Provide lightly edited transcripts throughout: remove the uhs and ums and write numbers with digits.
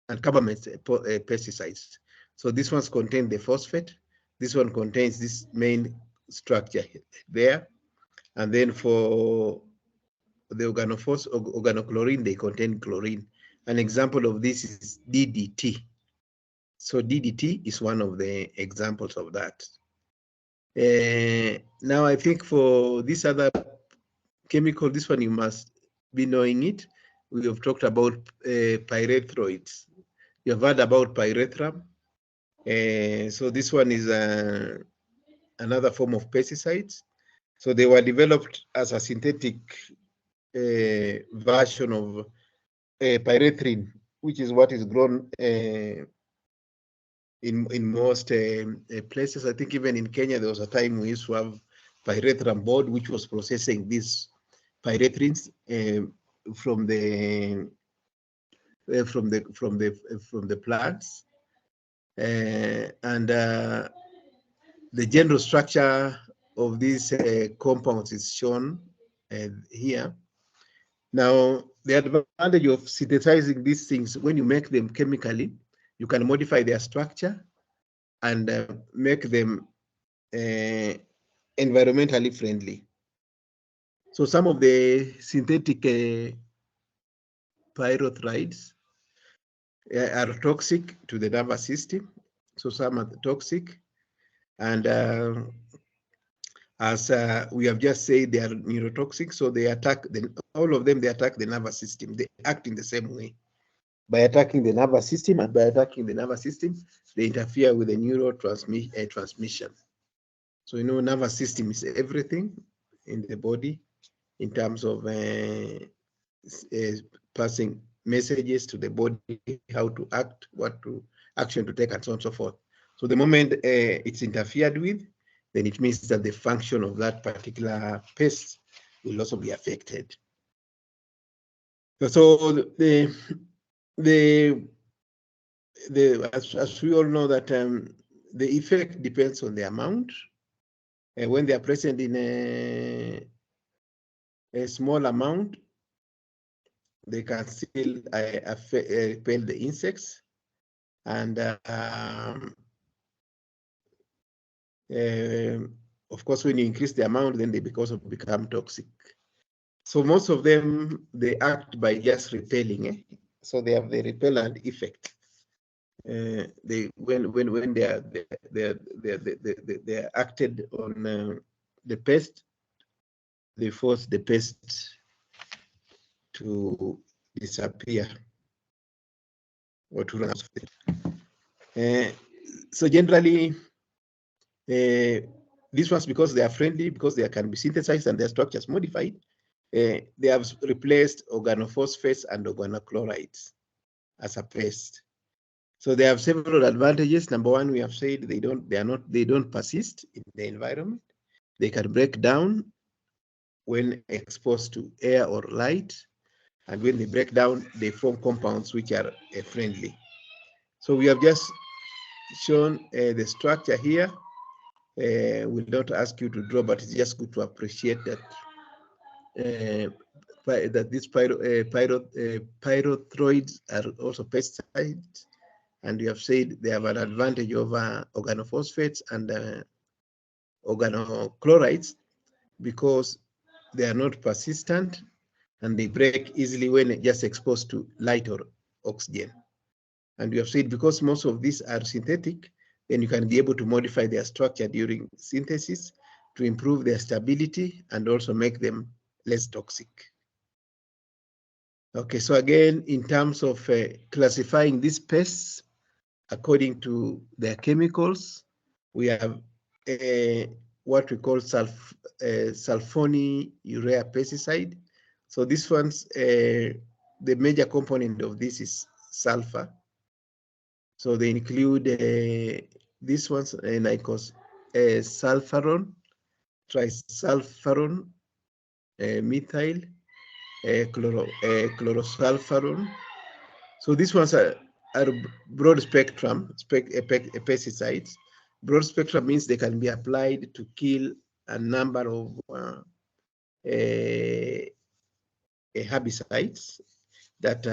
and carbamenes pesticides. So this one's contain the phosphate. This one contains this main structure there. And then for the organochlorine, they contain chlorine. An example of this is DDT. So DDT is one of the examples of that. Now I think for this other chemical, this one you must be knowing it. We have talked about pyrethroids. You have heard about pyrethrum. So this one is another form of pesticides. So they were developed as a synthetic version of pyrethrin, which is what is grown in most places. I think even in Kenya, there was a time we used to have pyrethrum board, which was processing these pyrethrins from the plants, and the general structure of these compounds is shown here. Now, the advantage of synthesizing these things, when you make them chemically, you can modify their structure and make them environmentally friendly. So some of the synthetic pyrethroids are toxic to the nervous system. So some are toxic, and as we have just said, they are neurotoxic. So they attack all of them. They attack the nervous system. They act in the same way. By attacking the nervous system, and by attacking the nervous system, they interfere with the transmission. So nervous system is everything in the body in terms of passing messages to the body, how to act, what to action to take, and so on and so forth. So the moment it's interfered with, then it means that the function of that particular pest will also be affected. So as we all know that the effect depends on the amount. When they are present in a small amount, they can still repel the insects, and of course, when you increase the amount, then they become toxic. So most of them, they act by just repelling. So they have the repellent effect. When they are acted on the pest, they force the pest to disappear or to run out of it. So generally, these ones, because they are friendly, because they can be synthesized and their structures modified, they have replaced organophosphates and organochlorides as a pest. So they have several advantages. Number one, we have said they don't persist in the environment. They can break down when exposed to air or light, and when they break down, they form compounds which are friendly. So we have just shown the structure here. We'll not ask you to draw, but it's just good to appreciate that that these pyrethroids are also pesticides, and we have said they have an advantage over organophosphates and organochlorides because they are not persistent and they break easily when just exposed to light or oxygen. And we have said because most of these are synthetic, then you can be able to modify their structure during synthesis to improve their stability and also make them less toxic. Okay, so again, in terms of classifying these pests according to their chemicals, we have what we call sulfonylurea pesticide. So this one's, the major component of this is sulfur. So they include these ones, sulfuron, trisulfuron, methyl, chlorosulfuron. So these ones are broad spectrum pesticides. Broad spectrum means they can be applied to kill a number of herbicides that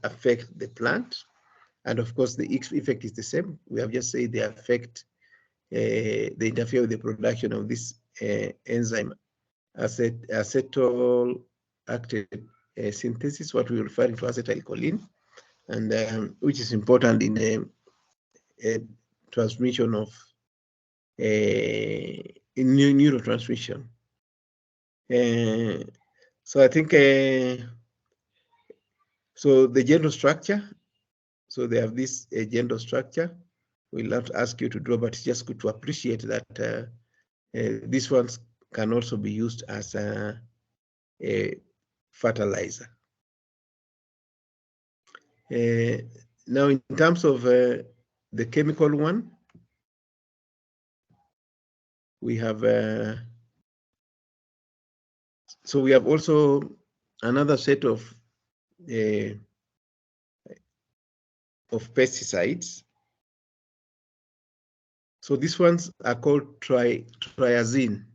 affect the plant. And of course, the effect is the same. We have just said they affect, they interfere with the production of this enzyme, acetyl actate synthesis, what we refer to acetylcholine, and which is important in the transmission of in neurotransmission. So I think, so the general structure, so they have this general structure. We'll not ask you to draw, but it's just good to appreciate that these ones can also be used as a fertilizer. Now, in terms of the chemical one, we have so we have also another set of pesticides. So these ones are called triazine.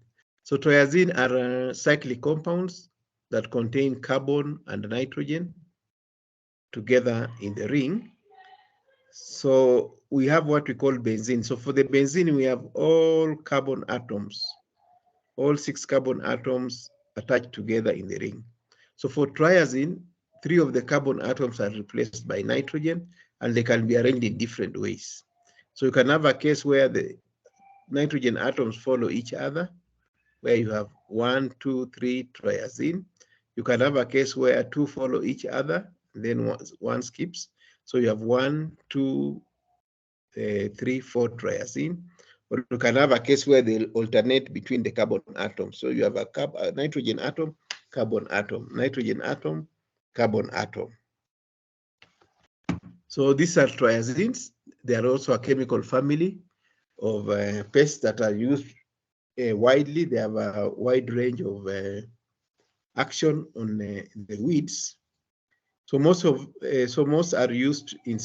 So triazine are cyclic compounds that contain carbon and nitrogen together in the ring. So we have what we call benzene. So for the benzene, we have all carbon atoms, all 6 carbon atoms attached together in the ring. So for triazine, 3 of the carbon atoms are replaced by nitrogen, and they can be arranged in different ways. So you can have a case where the nitrogen atoms follow each other, where you have 1, 2, 3 triazine. You can have a case where 2 follow each other, and then one skips. So you have 1, 2, 3, 4 triazine. Or you can have a case where they alternate between the carbon atoms. So you have a nitrogen atom, carbon atom, nitrogen atom, carbon atom. So these are triazines. They are also a chemical family of pests that are used widely. They have a wide range of action on the weeds. So most are used in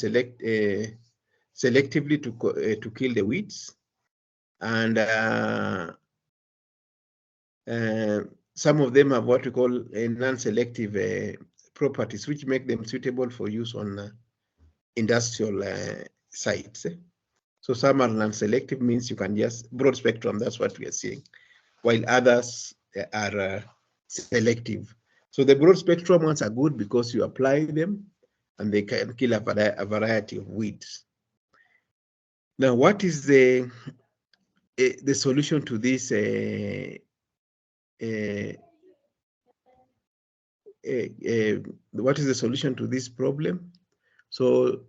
selectively to kill the weeds, and some of them have what we call non-selective properties, which make them suitable for use on industrial sites. So some are non-selective, means you can just broad spectrum. That's what we are seeing, while others are selective. So the broad spectrum ones are good because you apply them and they can kill a variety of weeds. Now, what is the solution to this? What is the solution to this problem? So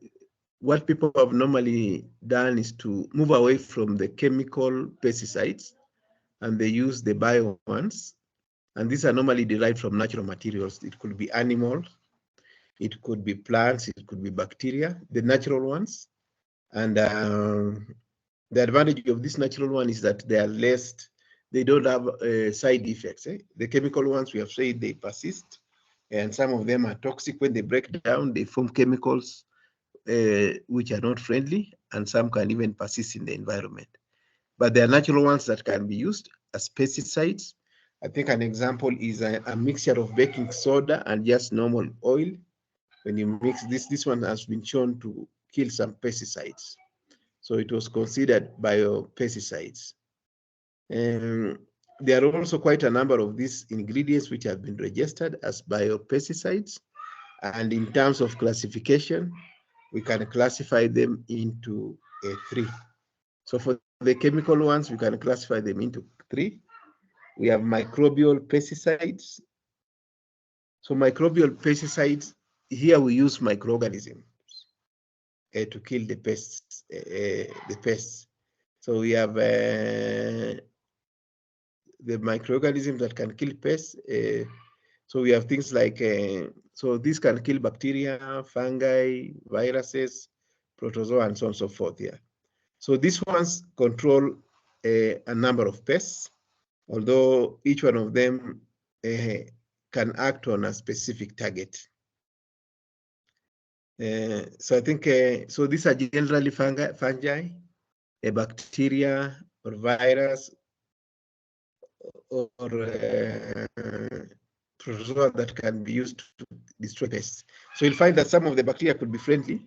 what people have normally done is to move away from the chemical pesticides, and they use the bio ones. And these are normally derived from natural materials. It could be animals, it could be plants, it could be bacteria, the natural ones. And the advantage of this natural one is that they are less, they don't have side effects. The chemical ones, we have said, they persist, and some of them are toxic. When they break down, they form chemicals which are not friendly, and some can even persist in the environment. But there are natural ones that can be used as pesticides. I think an example is a mixture of baking soda and just normal oil. When you mix this one has been shown to kill some pesticides. So it was considered biopesticides. There are also quite a number of these ingredients which have been registered as biopesticides. And in terms of classification, we can classify them into 3. So for the chemical ones, we can classify them into 3. We have microbial pesticides. So microbial pesticides, here we use microorganisms to kill the pests. So we have the microorganisms that can kill pests. So we have things like, so these can kill bacteria, fungi, viruses, protozoa, and so on and so forth here. So these ones control a number of pests, although each one of them can act on a specific target. So I think, so these are generally fungi, a bacteria or virus or protozoa that can be used to destroy pests. So you'll find that some of the bacteria could be friendly,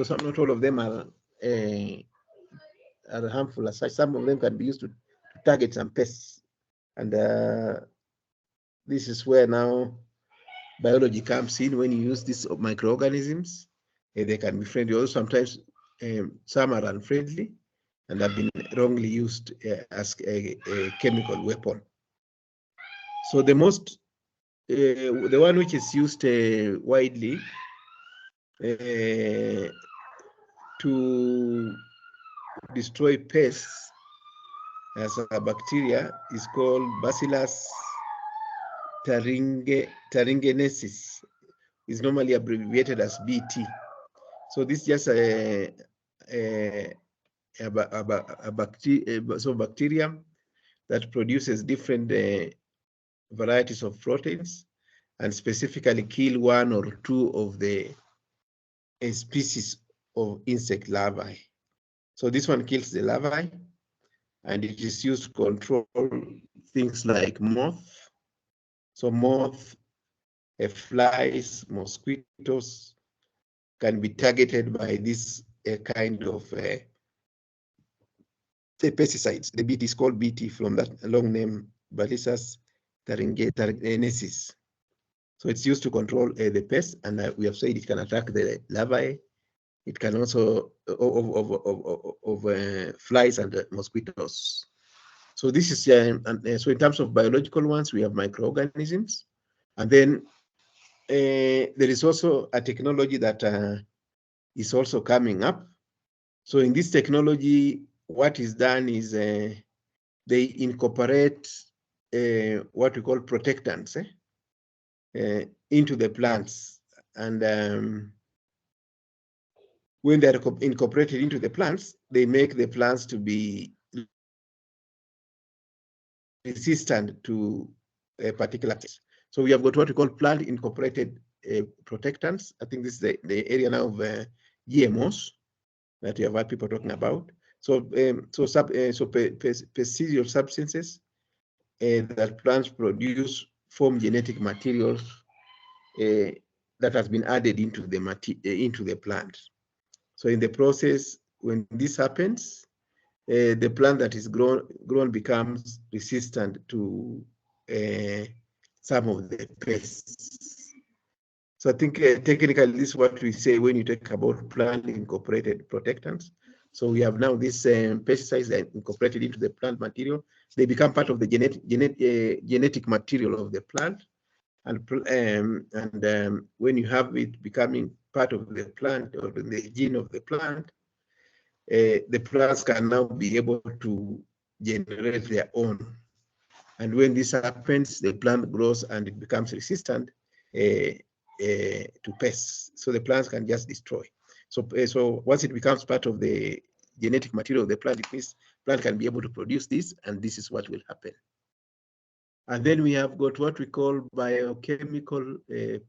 So not all of them are harmful as such. Some of them can be used to target some pests. And this is where now biology comes in. When you use these microorganisms, they can be friendly. Also, sometimes some are unfriendly and have been wrongly used as a chemical weapon. So the one which is used widely to destroy pests as a bacteria is called Bacillus thuringiensis. Is normally abbreviated as BT. So this is just a bacterium that produces different varieties of proteins and specifically kill one or two of the species of insect larvae. So this one kills the larvae, and it is used to control things like moth. So moth, flies, mosquitoes can be targeted by this kind of pesticides. The BT is called BT from that long name, Bacillus thuringiensis. So it's used to control the pest, and we have said it can attack the larvae. It can also of flies and mosquitoes. So this is so in terms of biological ones, we have microorganisms, and then there is also a technology that is also coming up. So in this technology, what is done is they incorporate what we call protectants into the plants, and when they are incorporated into the plants, they make the plants to be resistant to a particular test. So we have got what we call plant incorporated protectants. I think this is the area now of GMOs that you have heard people talking about. So pesticidal substances that plants produce form genetic materials that has been added into the plant. So in the process, when this happens, the plant that is grown becomes resistant to some of the pests. So I think technically this is what we say when you talk about plant incorporated protectants. So we have now these pesticides that are incorporated into the plant material. They become part of the genetic material of the plant. And when you have it becoming part of the plant or the gene of the plant, the plants can now be able to generate their own. And when this happens, the plant grows and it becomes resistant to pests. So the plants can just destroy. So once it becomes part of the genetic material of the plant, it means plant can be able to produce this, and this is what will happen. And then we have got what we call biochemical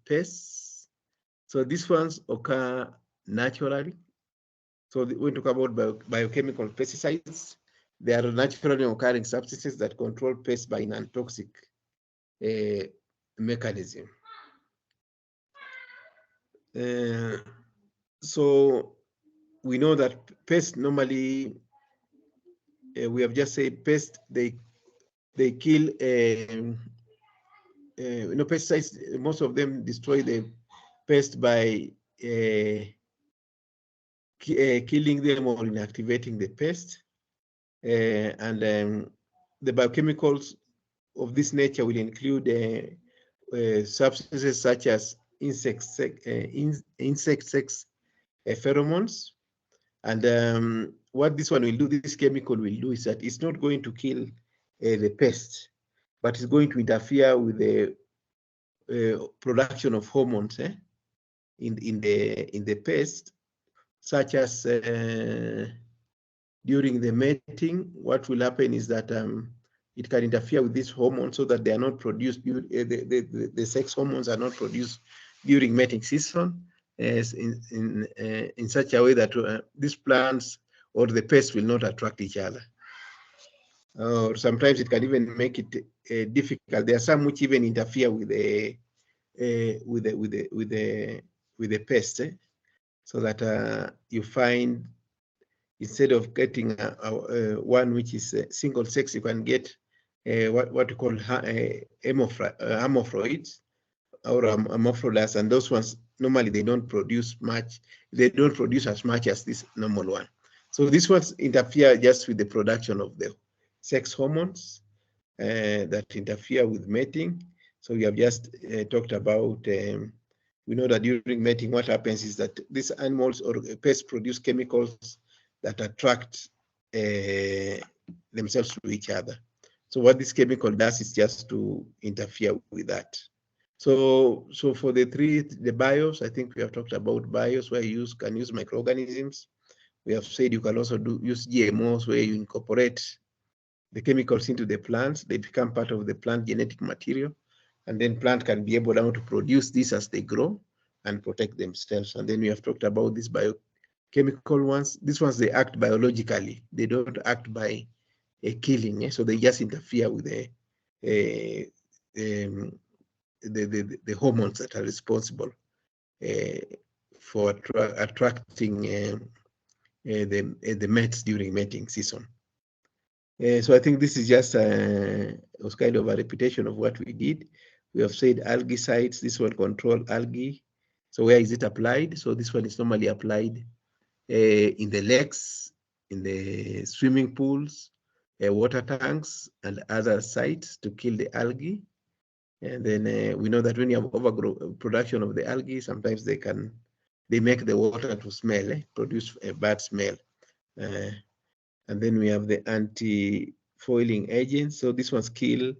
pests. So these ones occur naturally. So when we talk about biochemical pesticides, they are naturally occurring substances that control pests by non-toxic mechanism. So we know that pests normally, we have just said pests, they kill, pesticides, most of them destroy the pest by killing them or inactivating the pest. And the biochemicals of this nature will include substances such as insect sex pheromones. And what this one will do, this chemical will do, is that it's not going to kill the pest, but it's going to interfere with the production of hormones in the pest, such as during the mating. What will happen is that it can interfere with these hormones so that they are not produced, the sex hormones are not produced during mating season, as in such a way that these plants or the pests will not attract each other. Or sometimes it can even make it difficult. There are some which even interfere with the pest. so that you find, instead of getting one which is single sex, you can get what we call hermaphrodites or hermaphrodites, and those ones normally they don't produce much. They don't produce as much as this normal one. So these ones interfere just with the production of the sex hormones that interfere with mating. So we have just talked about. We know that during mating, what happens is that these animals or pests produce chemicals that attract themselves to each other. So what this chemical does is just to interfere with that. So for the bios, I think we have talked about bios where you can use microorganisms. We have said you can also use GMOs where you incorporate the chemicals into the plants. They become part of the plant genetic material, and then plant can be able now to produce this as they grow and protect themselves. And then we have talked about these biochemical ones. These ones, they act biologically. They don't act by killing, so they just interfere with the hormones that are responsible for attracting the mates during mating season. So I think this is just was kind of a repetition of what we did. We have said algicides. This one control algae. So where is it applied? So this one is normally applied in the lakes, in the swimming pools, water tanks, and other sites to kill the algae. And then we know that when you have overproduction of the algae, sometimes they make the water to smell, produce a bad smell. And then we have the anti-foiling agents. So these ones kill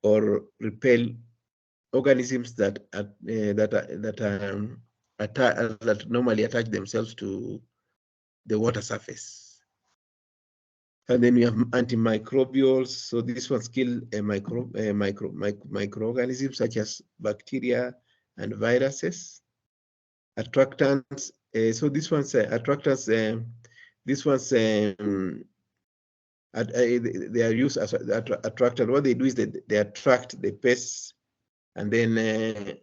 or repel organisms that normally attach themselves to the water surface. And then we have antimicrobials. So these ones kill microorganisms such as bacteria and viruses. Attractants. So these ones attractants. These ones they are used as attractant. What they do is they attract the pests, and then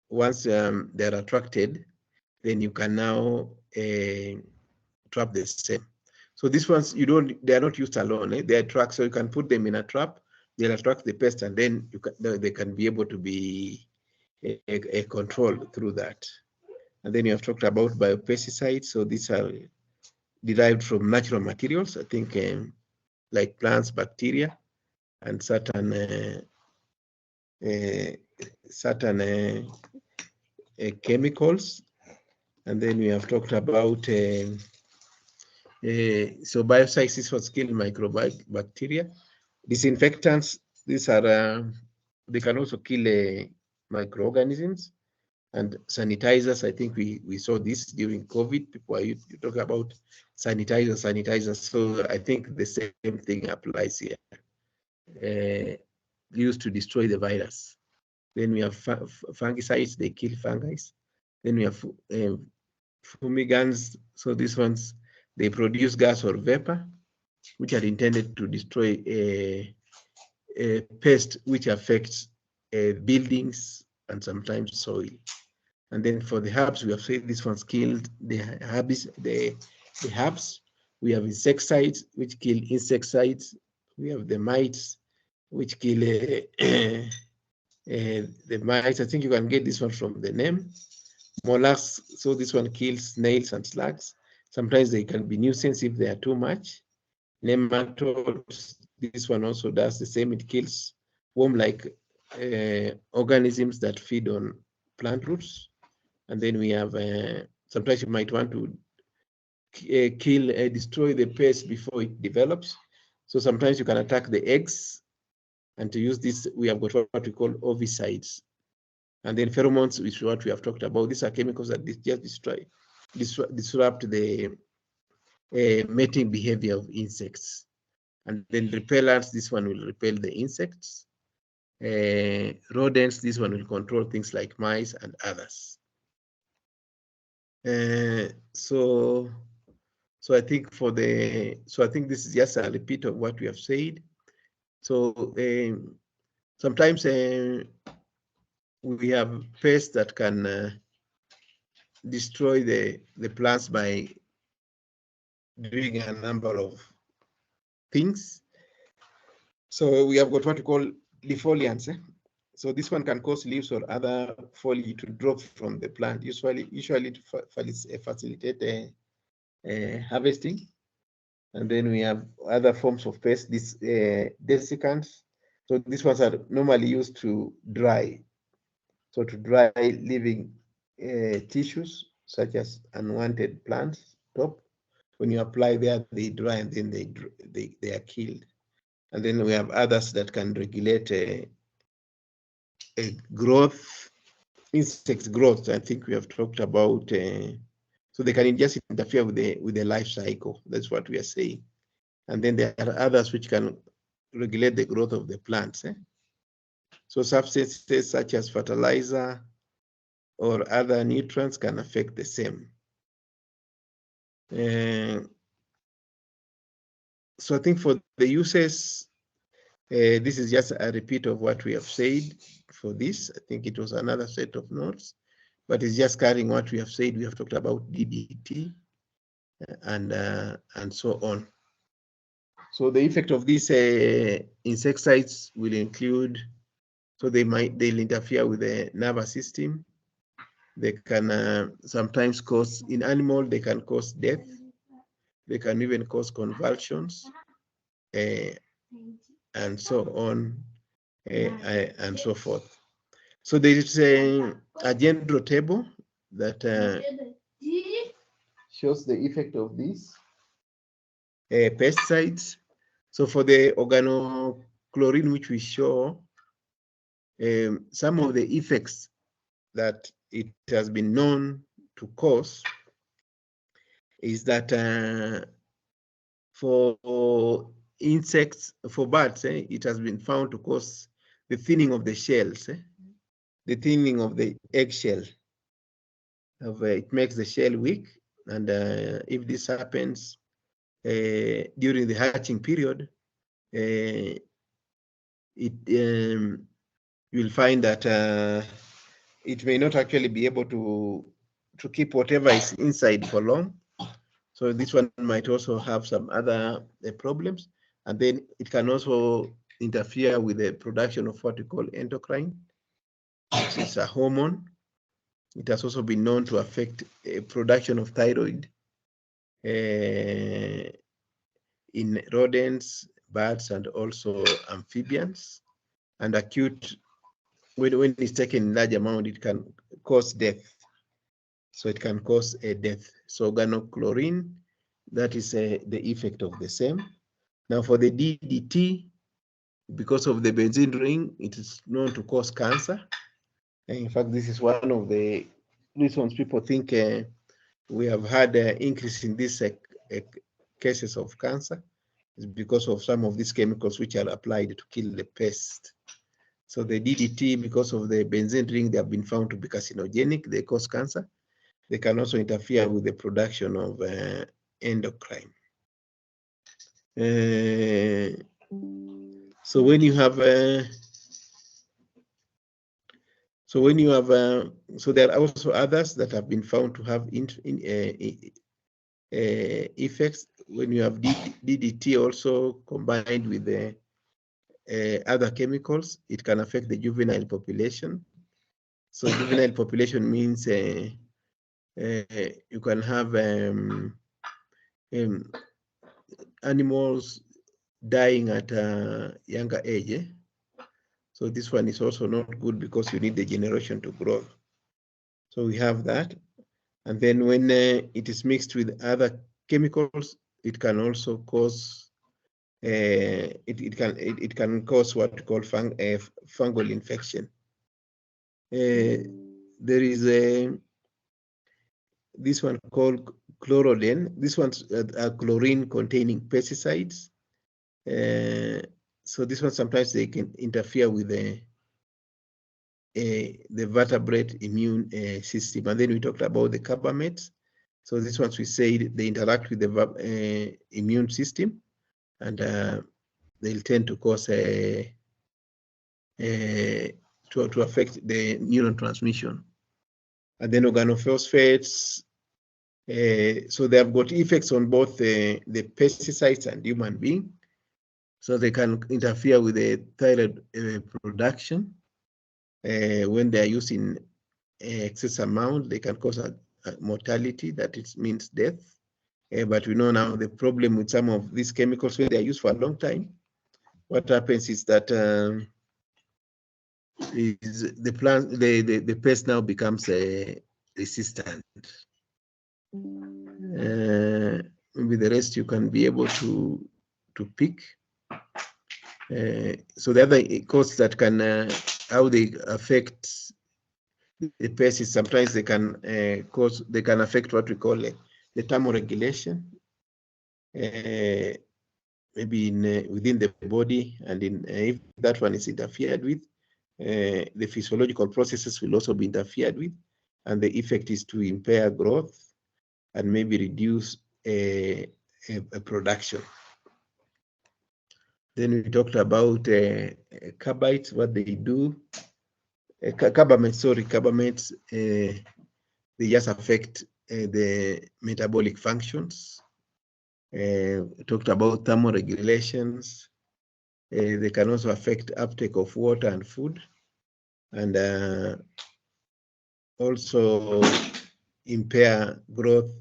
once they're attracted, then you can now trap the same. So these ones they are not used alone. They attract, so you can put them in a trap. They'll attract the pest, and then they can be able to be a control through that. And then you have talked about biopesticides. So these are derived from natural materials. I think like plants, bacteria, and certain chemicals. And then we have talked about so biocides for kill microbacteria. Disinfectants, these are they can also kill microorganisms. And sanitizers, I think we saw this during COVID. People you talk about sanitizers. So I think the same thing applies here. Used to destroy the virus. Then we have fungicides, they kill fungi. Then we have fumigants. So these ones, they produce gas or vapor, which are intended to destroy a pest which affects buildings and sometimes soil. And then for the herbs, we have said this one's killed the herbs. We have insecticides, which kill insecticides. We have the mites, which kill the mites. I think you can get this one from the name. Mollusks, so this one kills snails and slugs. Sometimes they can be nuisance if they are too much. Nematodes, this one also does the same. It kills worm-like organisms that feed on plant roots. And then we have, sometimes you might want to destroy the pest before it develops. So sometimes you can attack the eggs, and to use this, we have got what we call ovicides. And then pheromones, which is what we have talked about. These are chemicals that just disrupt the mating behavior of insects. And then repellents, this one will repel the insects. Rodents, this one will control things like mice and others. So I think I think this is just a repeat of what we have said. So sometimes we have pests that can destroy the plants by doing a number of things. So we have got what we call defoliants. So this one can cause leaves or other foliage to drop from the plant, usually to facilitate harvesting. And then we have other forms of pests, these desiccants. So these ones are normally used to dry. So to dry living tissues, such as unwanted plants top. When you apply there, they dry and then they are killed. And then we have others that can regulate a growth, insect growth. I think we have talked about. So they can just interfere with the life cycle. That's what we are saying. And then there are others which can regulate the growth of the plants. So substances such as fertilizer or other nutrients can affect the same. So I think for the uses, this is just a repeat of what we have said for this. I think it was another set of notes, but it's just carrying what we have said. We have talked about DDT and so on. So the effect of these insecticides will include, so they'll interfere with the nervous system. They can sometimes cause, in animal, they can cause death. They can even cause convulsions and so on and so forth. So there is a general table that shows the effect of these pesticides. So for the organochlorine, which we show, some of the effects that it has been known to cause is that for insects, for birds, it has been found to cause the thinning of the shells, the thinning of the eggshell. It makes the shell weak, and if this happens during the hatching period, you'll find that it may not actually be able to keep whatever is inside for long. So this one might also have some other problems, and then it can also interfere with the production of what we call endocrine, which is a hormone. It has also been known to affect production of thyroid in rodents, birds, and also amphibians. And acute, when it's taken in large amount, it can cause death. So it can cause a death. So organochlorine, that is the effect of the same. Now for the DDT, because of the benzene ring, it is known to cause cancer. And in fact, this is one of the reasons people think we have had an increase in these cases of cancer, is because of some of these chemicals which are applied to kill the pest. So the DDT, because of the benzene ring, they have been found to be carcinogenic. They cause cancer. They can also interfere with the production of endocrine. So when you have so there are also others that have been found to have effects when you have DDT also combined with the other chemicals. It can affect the juvenile population. So juvenile population means you can have animals dying at a younger age. So this one is also not good because you need the generation to grow. So we have that. And then when it is mixed with other chemicals, it can also cause it can cause what we call fungal infection. There is this one called chloroden. This one's chlorine-containing pesticides. So this one sometimes they can interfere with the vertebrate immune system. And then we talked about the carbamates. So these ones we said they interact with the immune system, and they'll tend to cause to affect the neuron transmission. And then organophosphates. So they have got effects on both the pesticides and human being. So they can interfere with the thyroid production. When they are used in excess amount, they can cause a mortality, that it means death. But we know now the problem with some of these chemicals, when they are used for a long time, what happens is that the pest now becomes resistant. Maybe the rest you can be able to pick. So the other causes that can how they affect the pest is sometimes they can affect what we call the thermoregulation, maybe within the body, and if that one is interfered with, the physiological processes will also be interfered with, and the effect is to impair growth and maybe reduce a production. Then we talked about carbides, what they do. Carbamates, they just affect the metabolic functions. We talked about thermoregulations. They can also affect uptake of water and food, and also impair growth,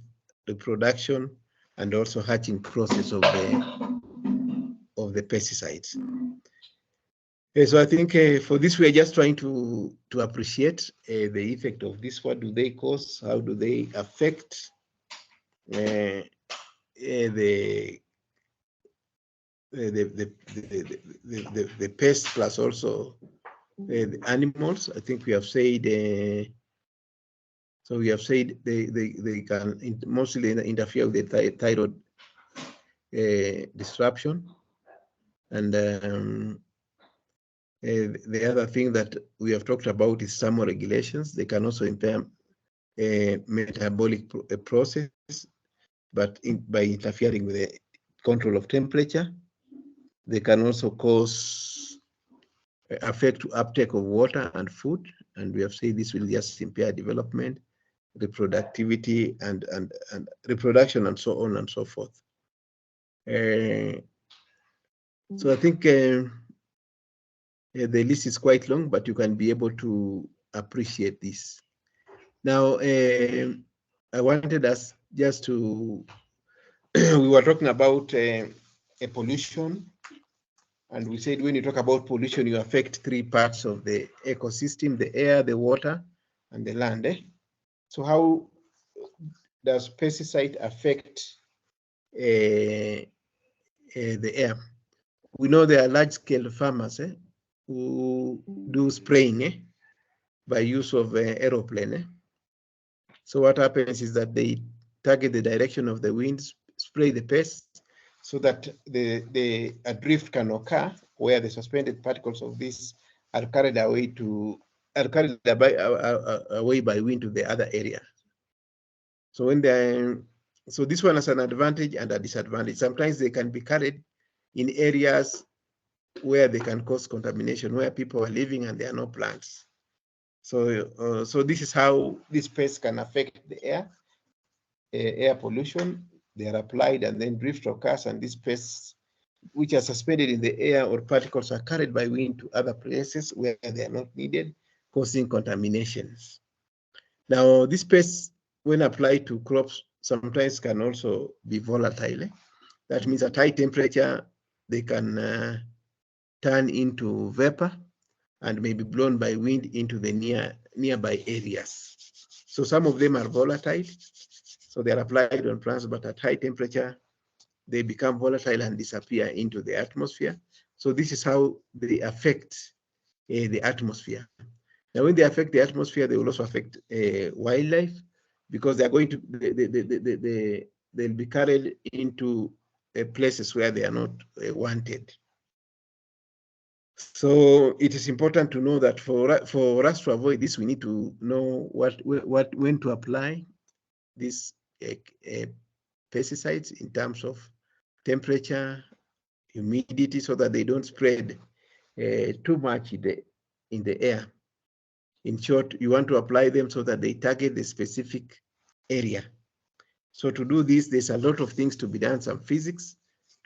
reproduction, and also hatching process of the pesticides. So I think for this, we are just trying to appreciate the effect of this. What do they cause? How do they affect the pest, plus also the animals? I think we have said. So we have said they can mostly interfere with the thyroid disruption, and the other thing that we have talked about is thermoregulations. They can also impair metabolic process, but by interfering with the control of temperature. They can also affect uptake of water and food, and we have said this will just impair development, reproductivity, and reproduction, and so on and so forth. So I think the list is quite long, but you can be able to appreciate this. Now, I wanted us just to, we were talking about a pollution, and we said when you talk about pollution, you affect three parts of the ecosystem: the air, the water, and the land. So how does pesticide affect the air? We know there are large-scale farmers who do spraying by use of aeroplane. So what happens is that they target the direction of the winds, spray the pests, so that a drift can occur where the suspended particles of this are carried away by wind to the other area. So so this one has an advantage and a disadvantage. Sometimes they can be carried in areas where they can cause contamination, where people are living and there are no plants. So so this is how these pests can affect the air pollution. They are applied and then drift occurs, and these pests, which are suspended in the air or particles, are carried by wind to other places where they are not needed, causing contaminations. Now, these pests, when applied to crops, sometimes can also be volatile. That means at high temperature, they can turn into vapor and may be blown by wind into the nearby areas. So some of them are volatile, so they are applied on plants, but at high temperature, they become volatile and disappear into the atmosphere. So this is how they affect the atmosphere. Now, when they affect the atmosphere, they will also affect wildlife, because they're going to they'll be carried into places where they are not wanted. So it is important to know that for us to avoid this, we need to know when to apply these pesticides in terms of temperature, humidity, so that they don't spread too much in the air. In short, you want to apply them so that they target the specific area. So to do this, there's a lot of things to be done, some physics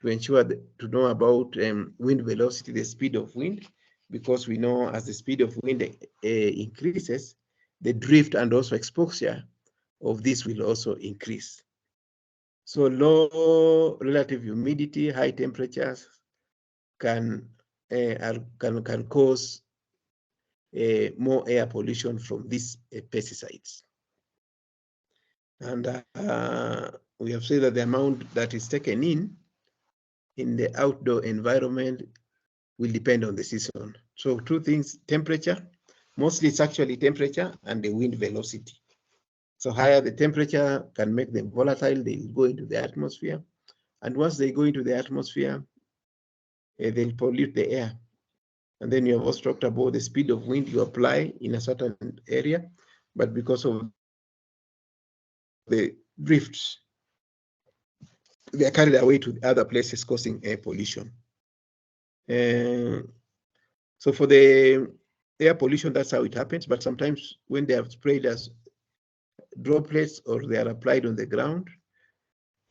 to ensure to know about wind velocity, the speed of wind, because we know as the speed of wind increases, the drift and also exposure of this will also increase. So low relative humidity, high temperatures can cause more air pollution from these pesticides. And we have said that the amount that is taken in the outdoor environment will depend on the season. So two things, temperature, mostly it's actually temperature and the wind velocity. So higher the temperature can make them volatile, they go into the atmosphere. And once they go into the atmosphere, they'll pollute the air. And then you have also talked about the speed of wind you apply in a certain area, but because of the drifts, they are carried away to other places, causing air pollution. So for the air pollution, that's how it happens. But sometimes when they are sprayed as droplets or they are applied on the ground,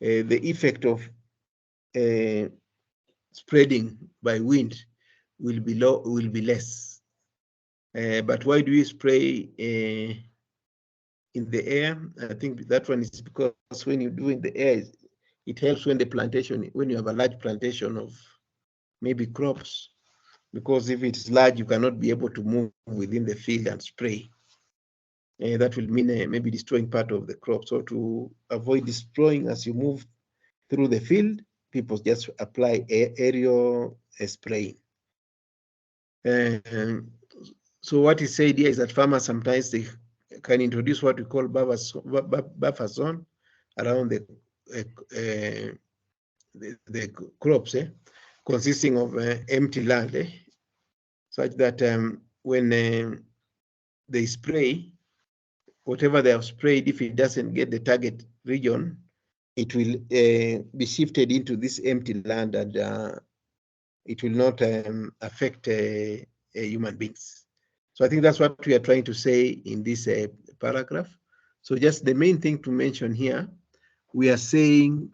the effect of spreading by wind will be less. But why do we spray in the air? I think that one is because when you do in the air, it helps when you have a large plantation of maybe crops, because if it's large, you cannot be able to move within the field and spray. That will mean maybe destroying part of the crop. So to avoid destroying as you move through the field, people just apply aerial spraying. So what is said here is that farmers sometimes they can introduce what we call buffer zone around the crops, consisting of empty land, such that when they spray, whatever they have sprayed, if it doesn't get the target region, it will be shifted into this empty land, and it will not affect human beings. So I think that's what we are trying to say in this paragraph. So just the main thing to mention here, we are saying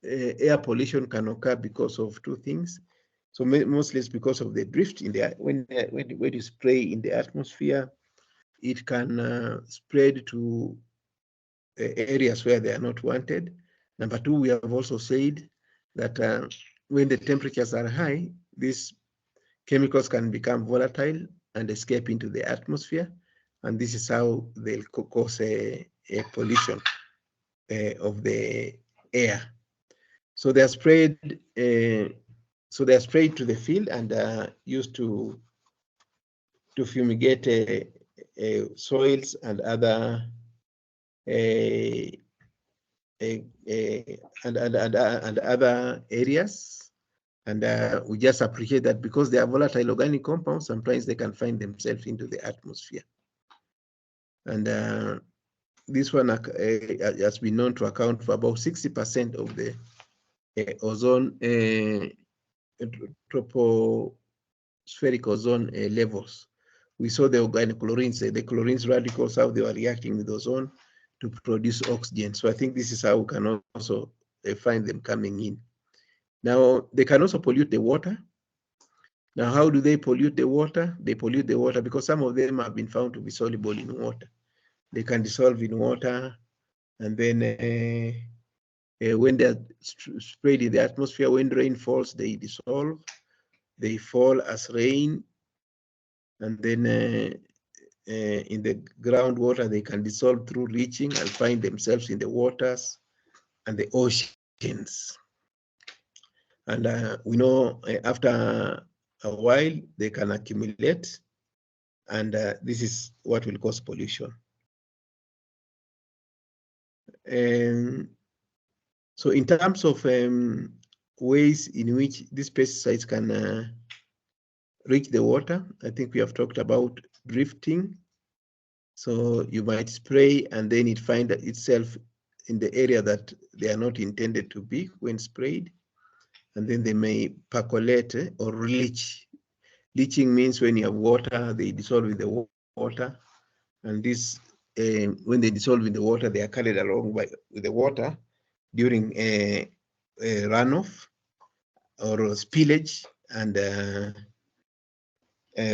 air pollution can occur because of two things. So mostly it's because of the drift in the when you spray in the atmosphere, it can spread to areas where they are not wanted. Number two, we have also said that when the temperatures are high, these chemicals can become volatile and escape into the atmosphere, and this is how they'll cause a pollution of the air. So they are sprayed. So they are sprayed to the field and used to fumigate soils and other and other areas. And we just appreciate that because they are volatile organic compounds, sometimes they can find themselves into the atmosphere. And this one has been known to account for about 60% of the ozone, tropospheric ozone levels. We saw the organic chlorines, the chlorines radicals, how they were reacting with ozone to produce oxygen. So I think this is how we can also find them coming in. Now, they can also pollute the water. Now, how do they pollute the water? They pollute the water because some of them have been found to be soluble in water. They can dissolve in water, and then when they're sprayed in the atmosphere, when rain falls, they dissolve. They fall as rain, and then in the groundwater, they can dissolve through leaching and find themselves in the waters and the oceans. And we know after a while, they can accumulate, and this is what will cause pollution. So in terms of ways in which these pesticides can reach the water, I think we have talked about drifting. So you might spray and then it finds itself in the area that they are not intended to be when sprayed. And then they may percolate or leach. Leaching means when you have water, they dissolve in the water And this, when they dissolve in the water, they are carried along with the water during a runoff or spillage. And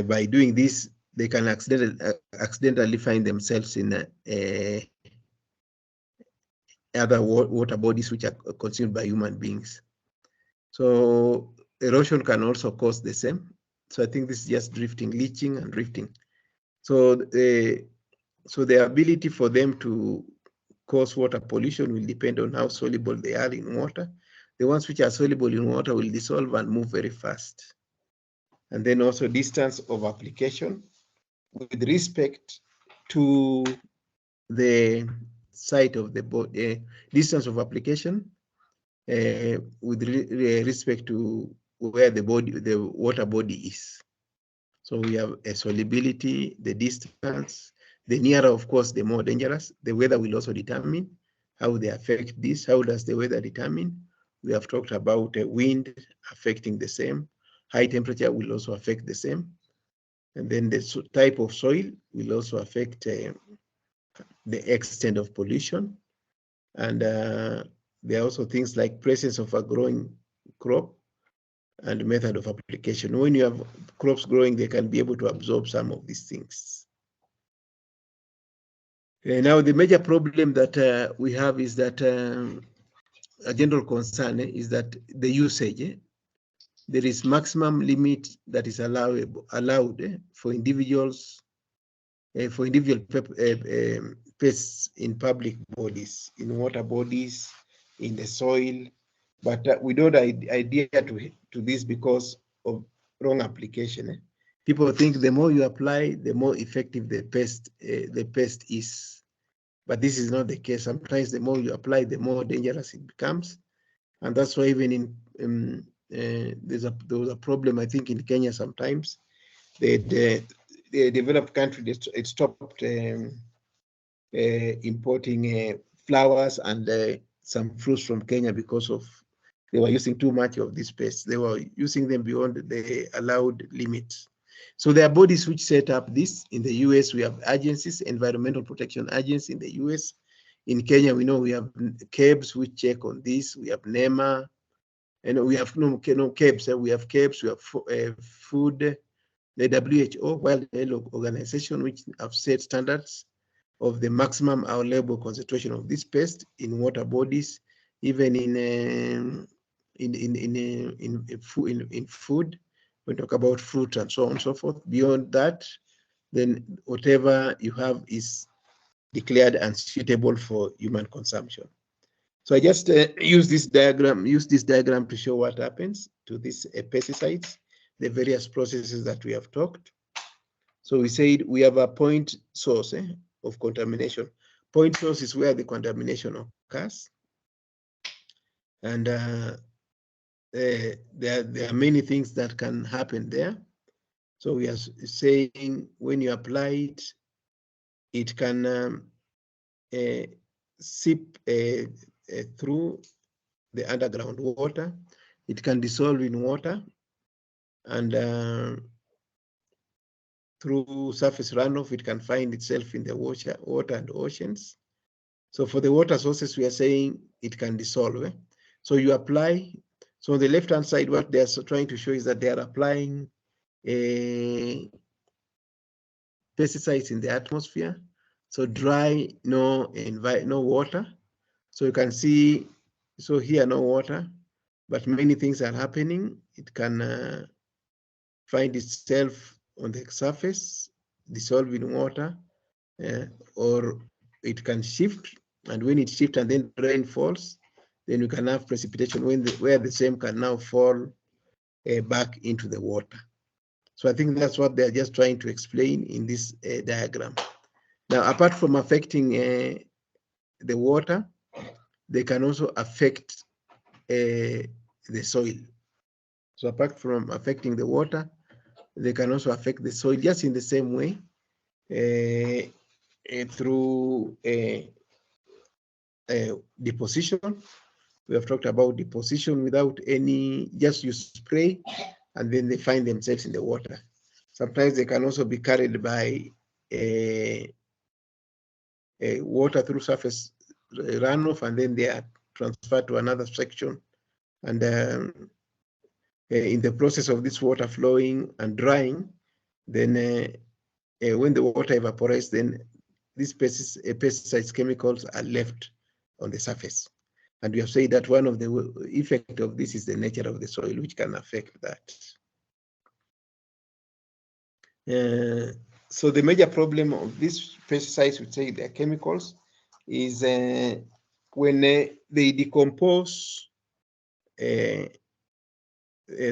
by doing this, they can accidentally find themselves in other water bodies which are consumed by human beings. So erosion can also cause the same. So I think this is just drifting, leaching and drifting. So the ability for them to cause water pollution will depend on how soluble they are in water. The ones which are soluble in water will dissolve and move very fast. And then also distance of application with respect to the site of the body, distance of application with respect to where the water body is. So we have a solubility, the distance, the nearer, of course, the more dangerous. The weather will also determine how they affect this. How does the weather determine? We have talked about wind affecting the same. High temperature will also affect the same. And then the type of soil will also affect the extent of pollution. And there are also things like presence of a growing crop and method of application. When you have crops growing, they can be able to absorb some of these things. Now, the major problem that we have is that a general concern is that the usage, there is maximum limit that is allowed for individuals, for individual pests in public bodies, in water bodies, in the soil. But we don't idea to this because of wrong application. People think the more you apply, the more effective the pest is. But this is not the case. Sometimes the more you apply, the more dangerous it becomes. And that's why even in there was a problem, I think, in Kenya sometimes. The developed country, it stopped importing flowers and some fruits from Kenya because of they were using too much of this pest. They were using them beyond the allowed limits. So there are bodies which set up this. In the US, we have agencies, Environmental Protection Agency in the US. In Kenya, we know we have KEBS which check on this. We have NEMA, and we have no KEBS. We have KEBS, we have food, the WHO, World Health Organization, which have set standards of the maximum allowable concentration of this pest in water bodies, even in food. We talk about fruit and so on and so forth. Beyond that, then whatever you have is declared unsuitable for human consumption. So I just use this diagram to show what happens to these pesticides, the various processes that we have talked. So we said we have a point source of contamination. Point source is where the contamination occurs. And there are many things that can happen there. So we are saying when you apply it, it can seep through the underground water. It can dissolve in water, and through surface runoff, it can find itself in the water and oceans. So for the water sources, we are saying it can dissolve. So you apply. So on the left-hand side, what they are trying to show is that they are applying pesticides in the atmosphere. So dry, no water. So you can see, so here no water, but many things are happening. It can find itself on the surface, dissolve in water, or it can shift. And when it shifts and then rain falls, then you can have precipitation where the same can now fall back into the water. So I think that's what they're just trying to explain in this diagram. Now, apart from affecting the water, they can also affect the soil. So apart from affecting the water, they can also affect the soil just in the same way through deposition. We have talked about deposition without any, just you spray and then they find themselves in the water. Sometimes they can also be carried by water through surface runoff, and then they are transferred to another section. And in the process of this water flowing and drying, then when the water evaporates, then these pesticides chemicals are left on the surface. And we have said that one of the effect of this is the nature of the soil, which can affect that. So the major problem of these pesticides, we say they're chemicals, is when they decompose,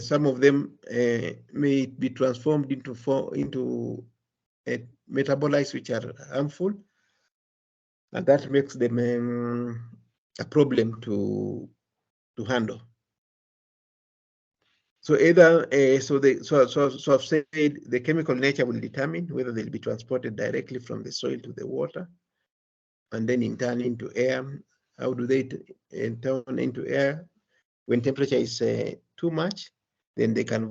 some of them may be transformed into metabolites which are harmful, and that makes them a problem to handle. So either so I've said the chemical nature will determine whether they'll be transported directly from the soil to the water, and then in turn into air. How do they turn into air? When temperature is too much, then they can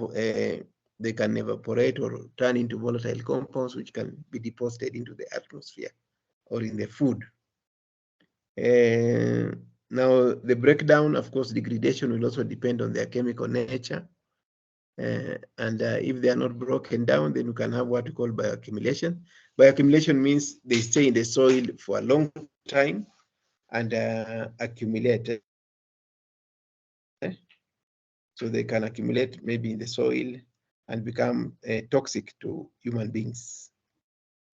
evaporate or turn into volatile compounds, which can be deposited into the atmosphere or in the food. Now, the breakdown, of course, degradation will also depend on their chemical nature. And if they are not broken down, then you can have what we call bioaccumulation. Bioaccumulation means they stay in the soil for a long time and accumulate. So they can accumulate maybe in the soil and become toxic to human beings.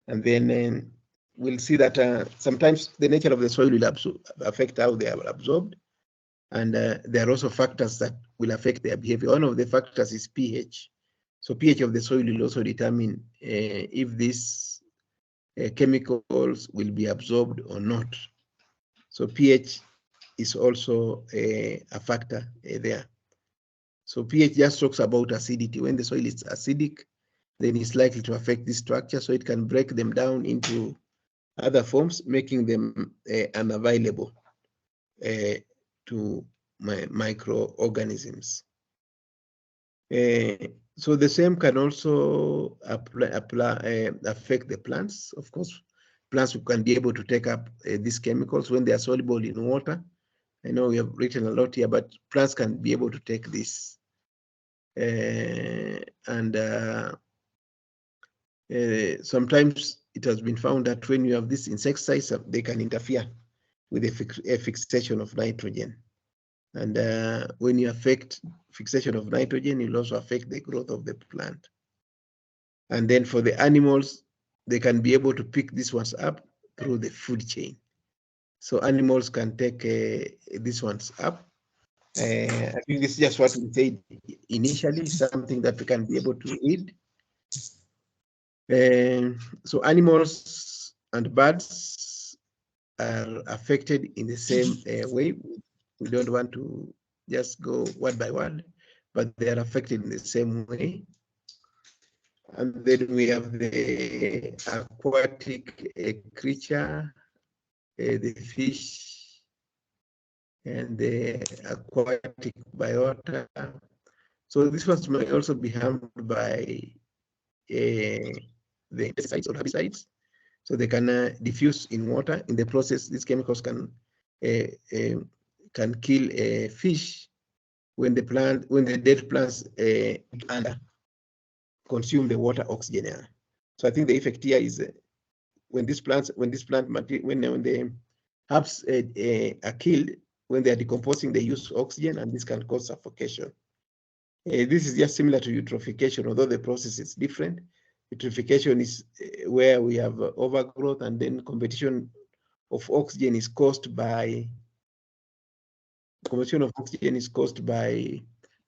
And then we'll see that sometimes the nature of the soil will affect how they are absorbed. And there are also factors that will affect their behavior. One of the factors is pH. So pH of the soil will also determine if these chemicals will be absorbed or not. So pH is also a factor there. So pH just talks about acidity. When the soil is acidic, then it's likely to affect this structure, so it can break them down into other forms, making them unavailable to microorganisms. So the same can also affect the plants. Of course, plants can be able to take up these chemicals when they are soluble in water. I know we have written a lot here, but plants can be able to take this. Sometimes it has been found that when you have these insecticides, they can interfere with the fixation of nitrogen. And when you affect fixation of nitrogen, you'll also affect the growth of the plant. And then for the animals, they can be able to pick these ones up through the food chain. So animals can take these ones up. I think this is just what we said initially, something that we can be able to eat. So animals and birds are affected in the same way. We don't want to just go word by word, but they are affected in the same way. And then we have the aquatic creature, the fish, and the aquatic biota. So this ones might also be harmed by the pesticides or herbicides. So they can diffuse in water. In the process, these chemicals can kill fish when the dead plants under consume the water oxygen. So I think the effect here is when the herbs are killed, when they are decomposing, they use oxygen, and this can cause suffocation. This is just similar to eutrophication, although the process is different. Eutrophication is where we have overgrowth, and then competition of oxygen is caused by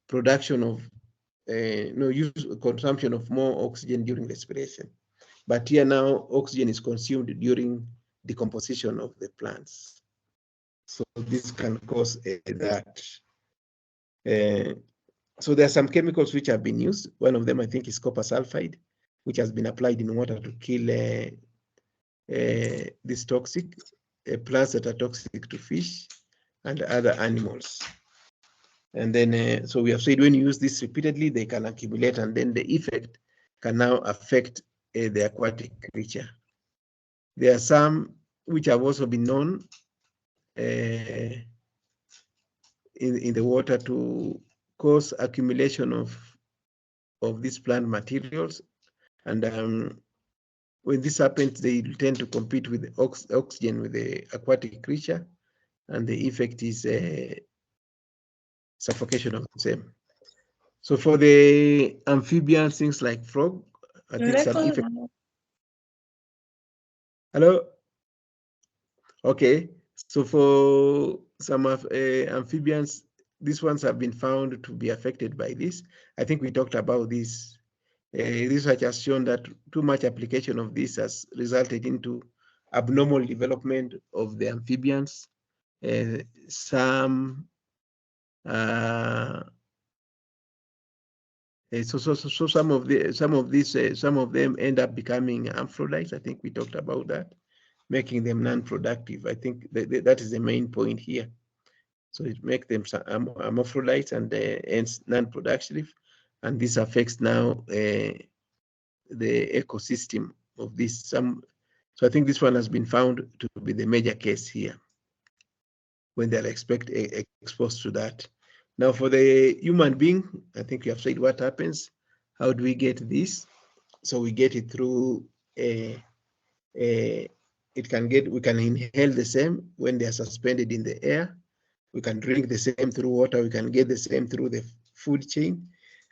production of consumption of more oxygen during respiration. But here now, oxygen is consumed during decomposition of the plants. So this can cause that. So there are some chemicals which have been used. One of them, I think, is copper sulfide, which has been applied in water to kill these toxic plants that are toxic to fish and other animals. And then, so we have said when you use this repeatedly, they can accumulate, and then the effect can now affect the aquatic creature. There are some which have also been known in the water to cause accumulation of these plant materials. And when this happens, they tend to compete with the oxygen with the aquatic creature, and the effect is suffocation of the same. So for the amphibians, things like frog, I think some effect. Hello? Okay. So for some of amphibians, these ones have been found to be affected by this. I think we talked about this. Research has shown that too much application of this has resulted into abnormal development of the amphibians. Some so some of them end up becoming amphibians. I think we talked about that, making them non-productive. I think that is the main point here. So it makes them hermaphrodites and hence non-productive, and this affects now the ecosystem of this. So I think this one has been found to be the major case here when they're exposed to that. Now for the human being, I think you have said what happens. How do we get this? So we get it through we can inhale the same when they are suspended in the air. We can drink the same through water. We can get the same through the food chain,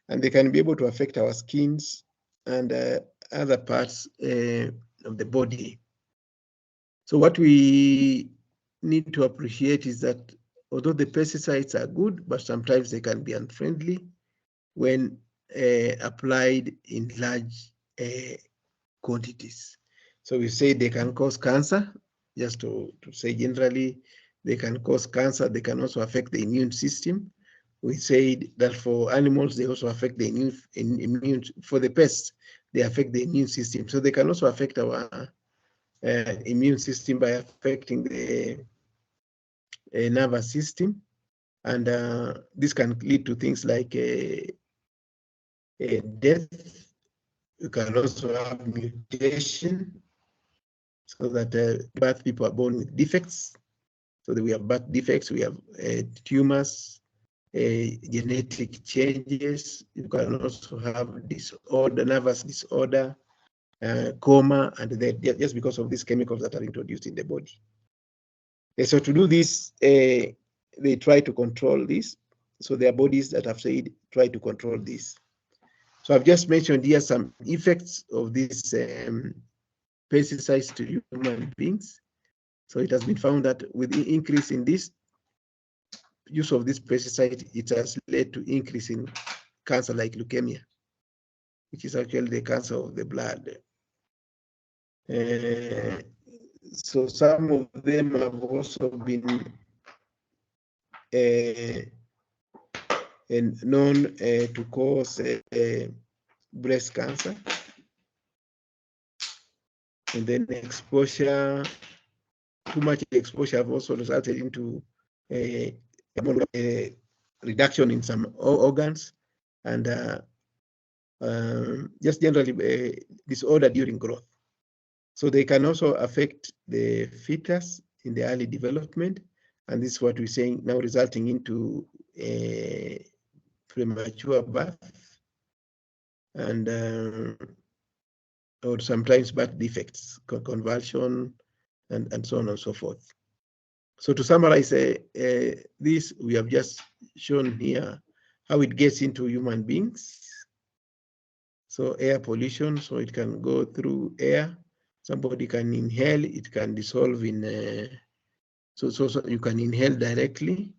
and they can be able to affect our skins and other parts of the body. So what we need to appreciate is that although the pesticides are good, but sometimes they can be unfriendly when applied in large quantities. So we say they can cause cancer, just to say generally, they can cause cancer. They can also affect the immune system. We said that for animals, they also affect the immune for the pests, they affect the immune system. So they can also affect our immune system by affecting the nervous system. And this can lead to things like death. You can also have mutation, so that birth people are born with defects. So that we have birth defects, we have tumors, genetic changes. You can also have disorder, nervous disorder, coma, and death, just because of these chemicals that are introduced in the body. So to do this, they try to control this. So there are bodies that have said try to control this. So I've just mentioned here some effects of these pesticides to human beings. So it has been found that with the increase in this use of this pesticide, it has led to increase in cancer like leukemia, which is actually the cancer of the blood. So some of them have also been known to cause breast cancer. And then exposure, too much exposure have also resulted into a reduction in some organs, and just generally disorder during growth. So they can also affect the fetus in the early development, and this is what we're saying now, resulting into a premature birth and or sometimes birth defects, convulsion, and so on and so forth. So to summarize this, we have just shown here how it gets into human beings. So air pollution, so it can go through air. Somebody can inhale, it can dissolve in, so you can inhale directly.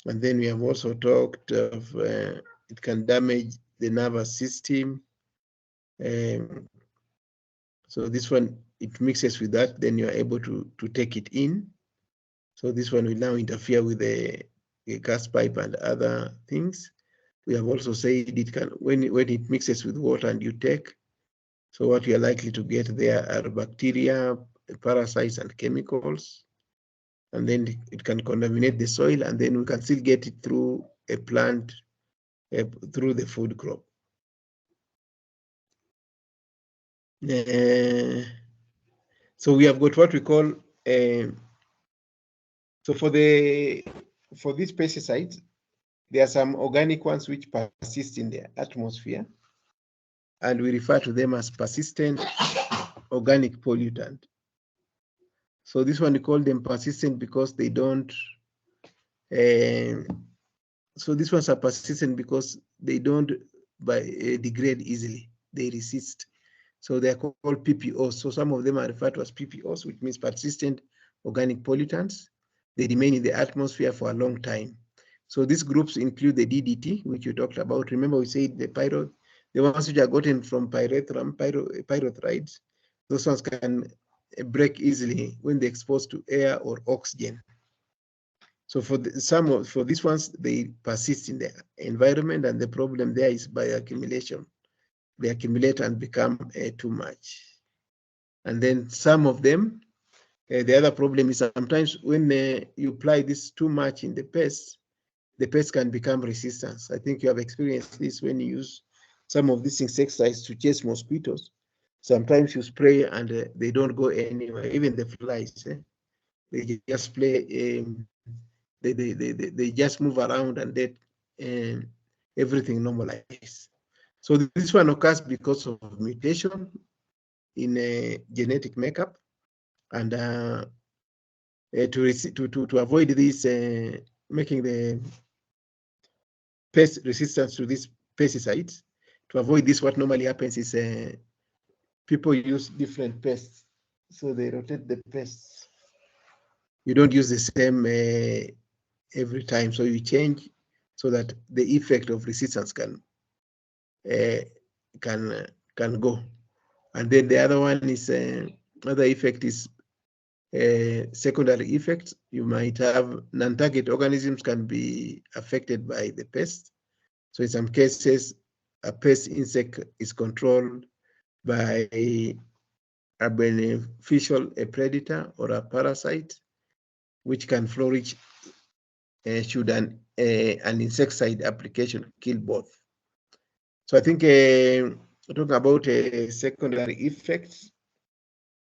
And then we have also talked of it can damage the nervous system. So this one, it mixes with that, then you're able to take it in. So this one will now interfere with the gas pipe and other things. We have also said it can, when it mixes with water and you take, so what you are likely to get there are bacteria, parasites, and chemicals. And then it can contaminate the soil, and then we can still get it through a plant, through the food crop. So we have got what we call So for these pesticides, there are some organic ones which persist in the atmosphere, and we refer to them as persistent organic pollutant. So this one, we call them persistent because they don't, so these ones are persistent because they don't degrade easily, they resist. So they are called PPOs. So some of them are referred to as PPOs, which means persistent organic pollutants. They remain in the atmosphere for a long time. So these groups include the DDT, which we talked about. Remember, we said the ones which are gotten from pyrethroids, those ones can break easily when they're exposed to air or oxygen. So for these ones, they persist in the environment, and the problem there is bioaccumulation. They accumulate and become too much. And then some of them, the other problem is sometimes when you apply this too much in the pest can become resistant. I think you have experienced this when you use some of these insecticides to chase mosquitoes. Sometimes you spray and they don't go anywhere, even the flies. They just play, they just move around, and then everything normalizes. So this one occurs because of mutation in genetic makeup, and to avoid this, making the pest resistance to these pesticides, to avoid this, what normally happens is people use different pests, so they rotate the pests. You don't use the same every time, so you change so that the effect of resistance can go. And then the other one is other effect is secondary effects. You might have non-target organisms can be affected by the pest. So in some cases, a pest insect is controlled by a beneficial predator or a parasite, which can flourish should an insecticide application kill both. So I think talking about secondary effects,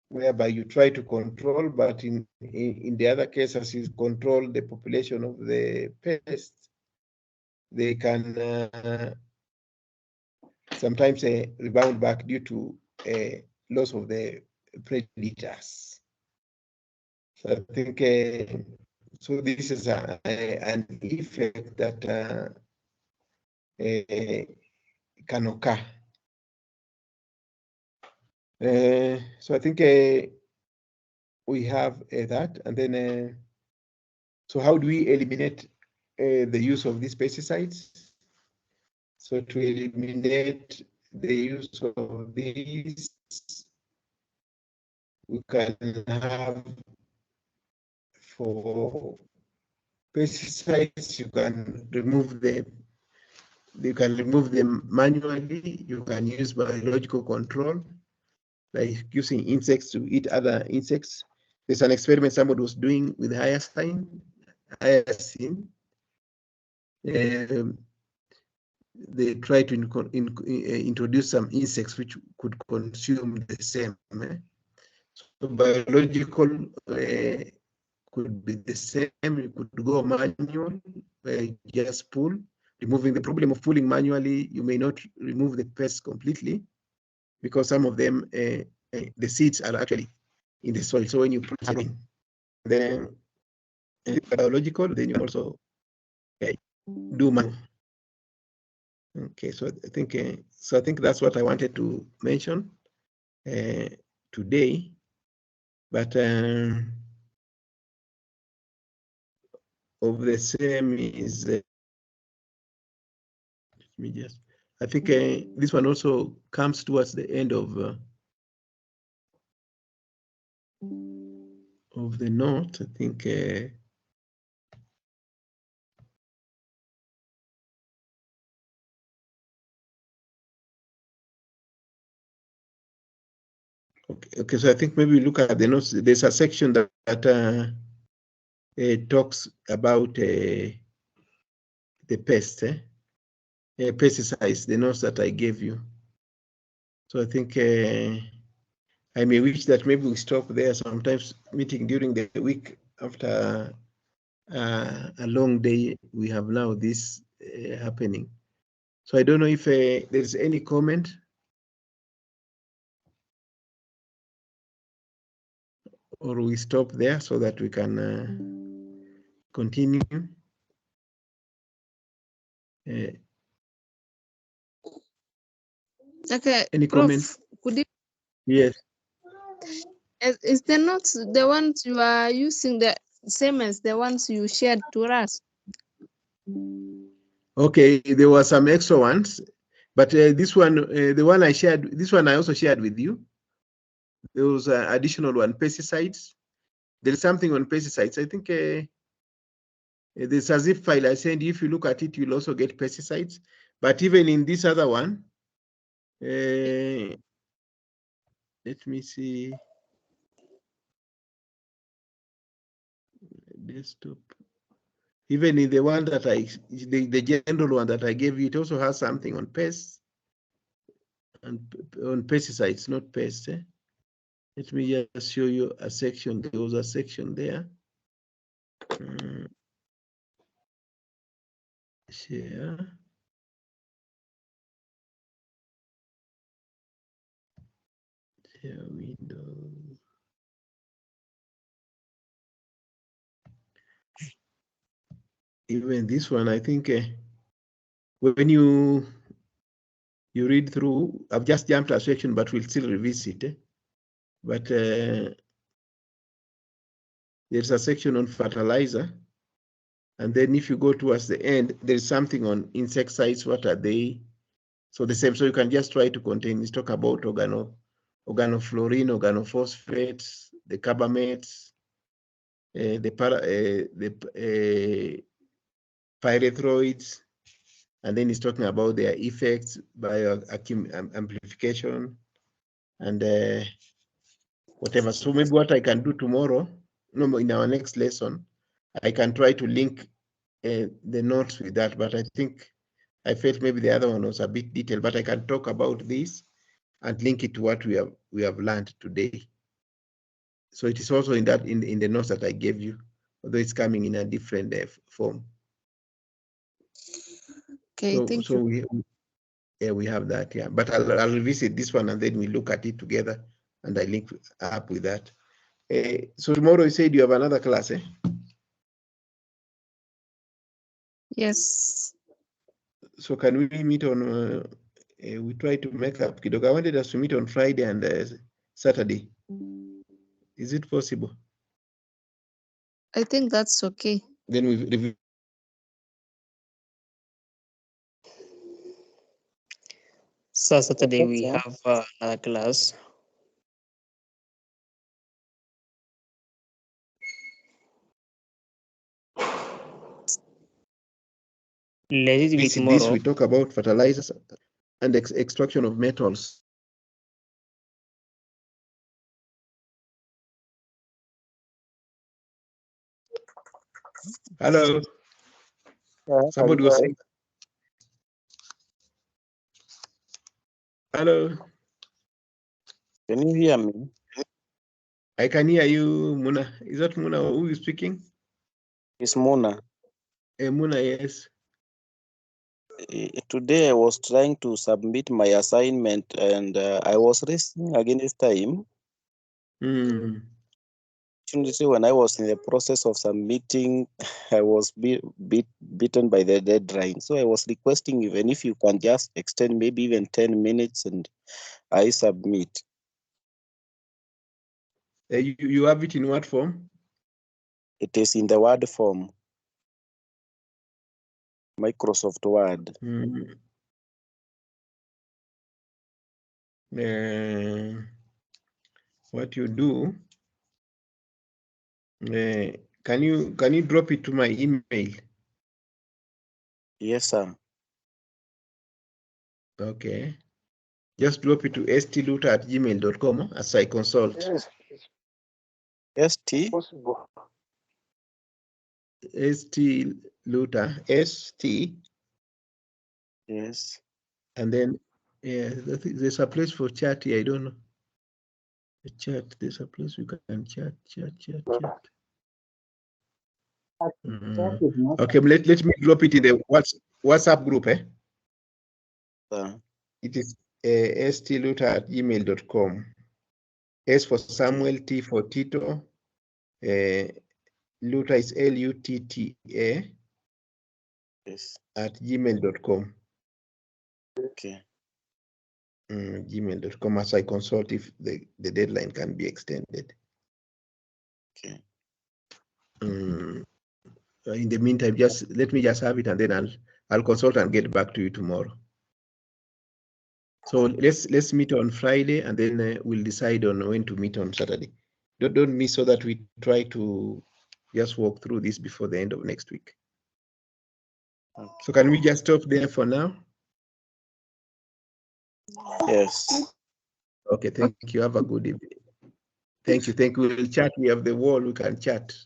whereby you try to control, but in the other cases, you control the population of the pest, they can sometimes rebound back due to loss of the predators. So I think so. This is an effect that can occur. So I think we have that, and then so how do we eliminate the use of these pesticides? So to eliminate the use of these, we can have, for pesticides, you can remove them manually. You can use biological control, like using insects to eat other insects. There's an experiment somebody was doing with hyacinth. They try to introduce some insects which could consume the same. So biological could be the same. You could go manual, just pull, removing. The problem of pulling manually, you may not remove the pests completely, because some of them, the seeds are actually in the soil. So when you pull something, then biological, then you also do manual. Okay, so I think that's what I wanted to mention today. But of the same is let me just. I think this one also comes towards the end of the note. I think. Okay, so I think maybe we look at the notes. There's a section that talks about the pest, pesticides, the notes that I gave you. So I think I may wish that maybe we stop there. Sometimes meeting during the week after a long day, we have now this happening. So I don't know if there's any comment. Or we stop there so that we can continue. Okay, Any Prof, comment? could you? Yes. Is the notes the ones you are using the same as the ones you shared to us? Okay, there were some extra ones, but this one, the one I shared, this one I also shared with you. There was an additional one, pesticides. There's something on pesticides. I think there's a zip file I sent you. If you look at it, you'll also get pesticides. But even in this other one, let me see. Desktop. Even in the one that the general one that I gave you, it also has something on pests and on pesticides, not pests. Let me just show you a section. There was a section there. Share. Share window. Even this one, I think when you read through, I've just jumped a section, but we'll still revisit. But there's a section on fertilizer. And then if you go towards the end, there's something on insecticides. What are they? So the same. So you can just try to contain this. Talk about organofluorine, organophosphates, the carbamates, the pyrethroids, and then he's talking about their effects, amplification, and whatever. So maybe what I can do tomorrow, no, in our next lesson, I can try to link the notes with that. But I think I felt maybe the other one was a bit detailed. But I can talk about this and link it to what we have learned today. So it is also in that in the notes that I gave you, although it's coming in a different form. Okay, thank you. We have that, yeah. But I'll revisit this one and then we look at it together and I link up with that. So tomorrow you said you have another class, eh? Yes. So can we meet on, we try to make up kidogo. I wanted us to meet on Friday and Saturday. Is it possible? I think that's okay. Then we review. So Saturday we have another class. Let it be tomorrow. This we talk about fertilizers and extraction of metals. Hello. Somebody was saying. Hello. Can you hear me? I can hear you, Muna. Is that Muna who is speaking? It's Mona. Muna, yes. Today I was trying to submit my assignment and I was racing against time. Actually, when I was in the process of submitting, I was beaten by the deadline. So I was requesting, even if you can just extend maybe even 10 minutes and I submit. You have it in what form? It is in the Word form. Microsoft Word. What you do? Can you drop it to my email? Yes, sir. Okay. Just drop it to stluta@gmail.com as I consult. Yes. ST? Possible. stluta, ST. Yes. And then there's a place for chat here. I don't know. The chat, there's a place we can chat. Okay, let me drop it in the WhatsApp group. It is stluta@gmail.com. S for Samuel, T for Tito. Luta is LUTTA. Yes. At gmail.com. Okay. Gmail.com, as I consult if the deadline can be extended. Okay. In the meantime, just let me just have it, and then I'll consult and get back to you tomorrow. So let's meet on Friday, and then we'll decide on when to meet on Saturday. Don't miss, so that we try to just walk through this before the end of next week. Okay. So can we just stop there for now? Yes. Okay, thank you. Have a good evening. Thank you. We'll chat. We have the wall, we can chat.